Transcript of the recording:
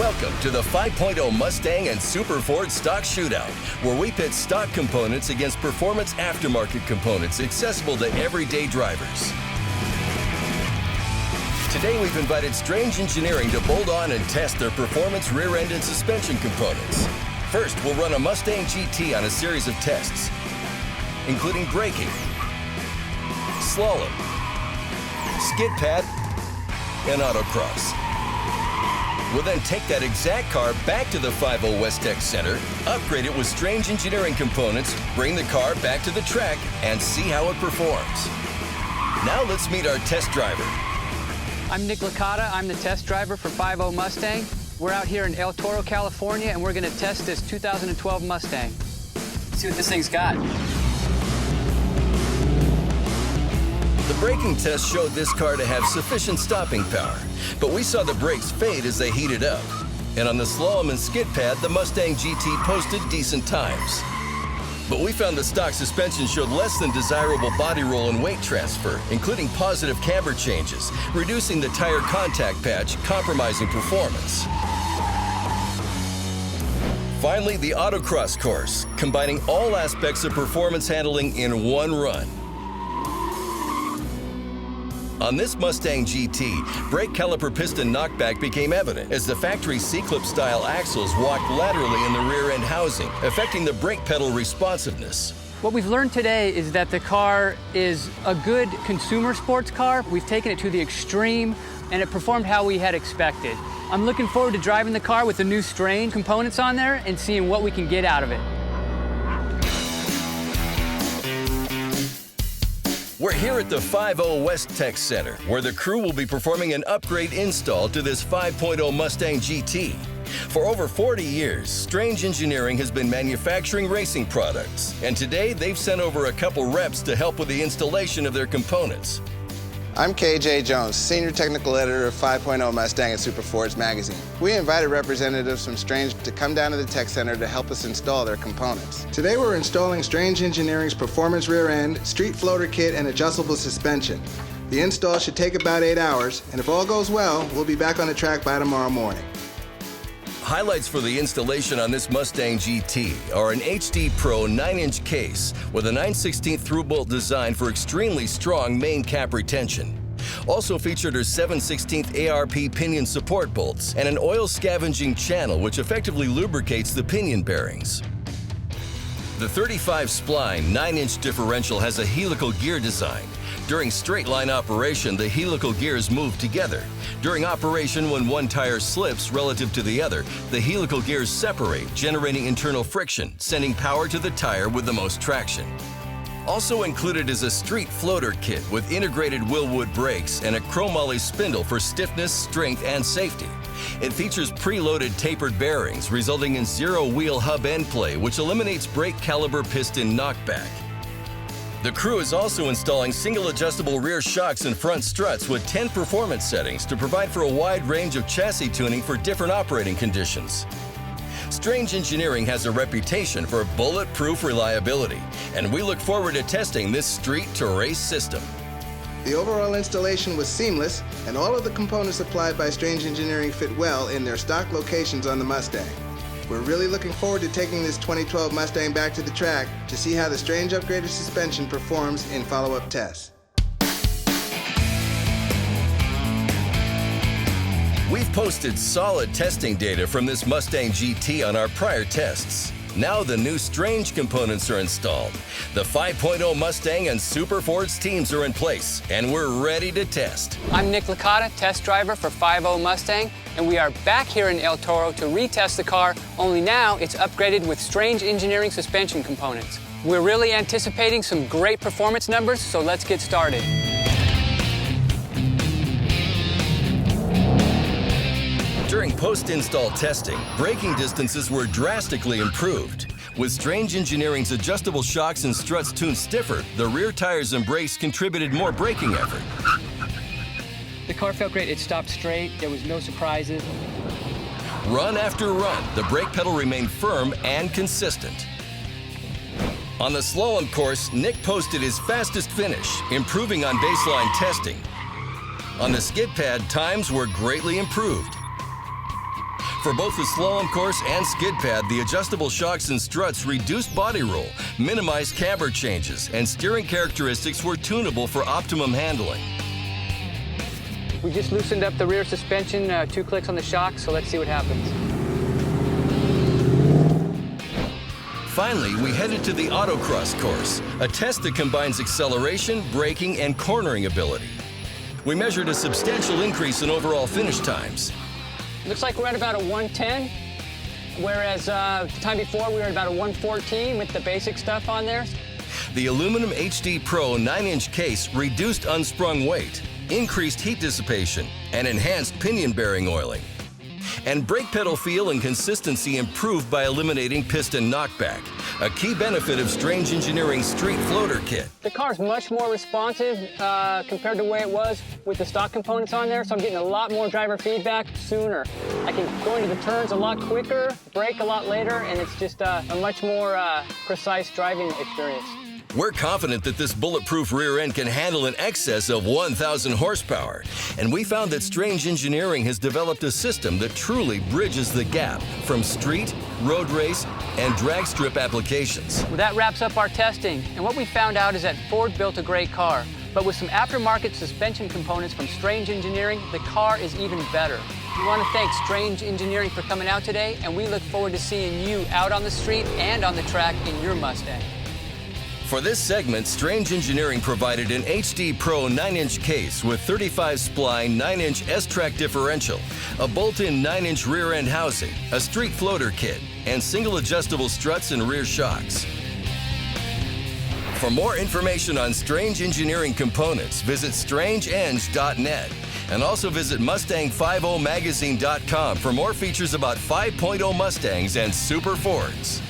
Welcome to the 5.0 Mustang and Super Ford Stock Shootout, where we pit stock components against performance aftermarket components accessible to everyday drivers. Today we've invited Strange Engineering to bolt on and test their performance rear end and suspension components. First, we'll run a Mustang GT on a series of tests, including braking, Slolam, Skidpad, and autocross. We'll then take that exact car back to the 5.0 West Tech Center, upgrade it with Strange Engineering components, bring the car back to the track, and see how it performs. Now let's meet our test driver. I'm Nick Licata. I'm the test driver for 5.0 Mustang. We're out here in El Toro, California, and we're going to test this 2012 Mustang. Let's see what this thing's got. The braking test showed this car to have sufficient stopping power, but we saw the brakes fade as they heated up. And on the Slolam and Skidpad, the Mustang GT posted decent times. But we found the stock suspension showed less than desirable body roll and weight transfer, including positive camber changes, reducing the tire contact patch, compromising performance. Finally, the autocross course, combining all aspects of performance handling in one run. On this Mustang GT, brake caliper piston knockback became evident as the factory C-clip style axles walked laterally in the rear end housing, affecting the brake pedal responsiveness. What we've learned today is that the car is a good consumer sports car. We've taken it to the extreme, and it performed how we had expected. I'm looking forward to driving the car with the new Strange components on there and seeing what we can get out of it. We're here at the 5.0 West Tech Center, where the crew will be performing an upgrade install to this 5.0 Mustang GT. For over 40 years, Strange Engineering has been manufacturing racing products, and today they've sent over a couple reps to help with the installation of their components. I'm KJ Jones, Senior Technical Editor of 5.0 Mustang and Super Fords magazine. We invited representatives from Strange to come down to the Tech Center to help us install their components. Today we're installing Strange Engineering's performance rear end, street floater kit, and adjustable suspension. The install should take about 8 hours, and if all goes well, we'll be back on the track by tomorrow morning. Highlights for the installation on this Mustang GT are an HD Pro 9-inch case with a 9/16 through-bolt design for extremely strong main cap retention. Also featured are 7/16 ARP pinion support bolts and an oil scavenging channel which effectively lubricates the pinion bearings. The 35 spline 9-inch differential has a helical gear design. During straight-line operation, the helical gears move together. During operation, when one tire slips relative to the other, the helical gears separate, generating internal friction, sending power to the tire with the most traction. Also included is a street floater kit with integrated Wilwood brakes and a chromoly spindle for stiffness, strength, and safety. It features preloaded tapered bearings, resulting in zero-wheel hub end play, which eliminates brake caliper piston knockback. The crew is also installing single adjustable rear shocks and front struts with 10 performance settings to provide for a wide range of chassis tuning for different operating conditions. Strange Engineering has a reputation for bulletproof reliability, and we look forward to testing this street-to-race system. The overall installation was seamless, and all of the components supplied by Strange Engineering fit well in their stock locations on the Mustang. We're really looking forward to taking this 2012 Mustang back to the track to see how the Strange upgraded suspension performs in follow-up tests. We've posted solid testing data from this Mustang GT on our prior tests. Now the new Strange components are installed. The 5.0 Mustang and Super Fords teams are in place, and we're ready to test. I'm Nick Licata, test driver for 5.0 Mustang, and we are back here in El Toro to retest the car, only now it's upgraded with Strange Engineering suspension components. We're really anticipating some great performance numbers, so let's get started. During post-install testing, braking distances were drastically improved. With Strange Engineering's adjustable shocks and struts tuned stiffer, the rear tires and brakes contributed more braking effort. The car felt great. It stopped straight. There was no surprises. Run after run, the brake pedal remained firm and consistent. On the Slolam course, Nick posted his fastest finish, improving on baseline testing. On the Skidpad, times were greatly improved. For both the Slolam course and Skidpad, the adjustable shocks and struts reduced body roll, minimized camber changes, and steering characteristics were tunable for optimum handling. We just loosened up the rear suspension, 2 clicks on the shocks, so let's see what happens. Finally, we headed to the autocross course, a test that combines acceleration, braking, and cornering ability. We measured a substantial increase in overall finish times. Looks like we're at about a 110, whereas the time before we were at about a 114 with the basic stuff on there. The aluminum HD Pro 9-inch case reduced unsprung weight, increased heat dissipation, and enhanced pinion bearing oiling. And brake pedal feel and consistency improved by eliminating piston knockback, a key benefit of Strange Engineering's Street Floater Kit. The car's much more responsive compared to the way it was with the stock components on there, so I'm getting a lot more driver feedback sooner. I can go into the turns a lot quicker, brake a lot later, and it's just a much more precise driving experience. We're confident that this bulletproof rear end can handle in excess of 1,000 horsepower, and we found that Strange Engineering has developed a system that truly bridges the gap from street, road race, and drag strip applications. Well, that wraps up our testing, and what we found out is that Ford built a great car, but with some aftermarket suspension components from Strange Engineering, the car is even better. We want to thank Strange Engineering for coming out today, and we look forward to seeing you out on the street and on the track in your Mustang. For this segment, Strange Engineering provided an HD Pro 9-inch case with 35 spline 9-inch S-Track differential, a bolt-in 9-inch rear end housing, a street floater kit, and single adjustable struts and rear shocks. For more information on Strange Engineering components, visit strangeeng.net and also visit Mustang50magazine.com for more features about 5.0 Mustangs and Super Fords.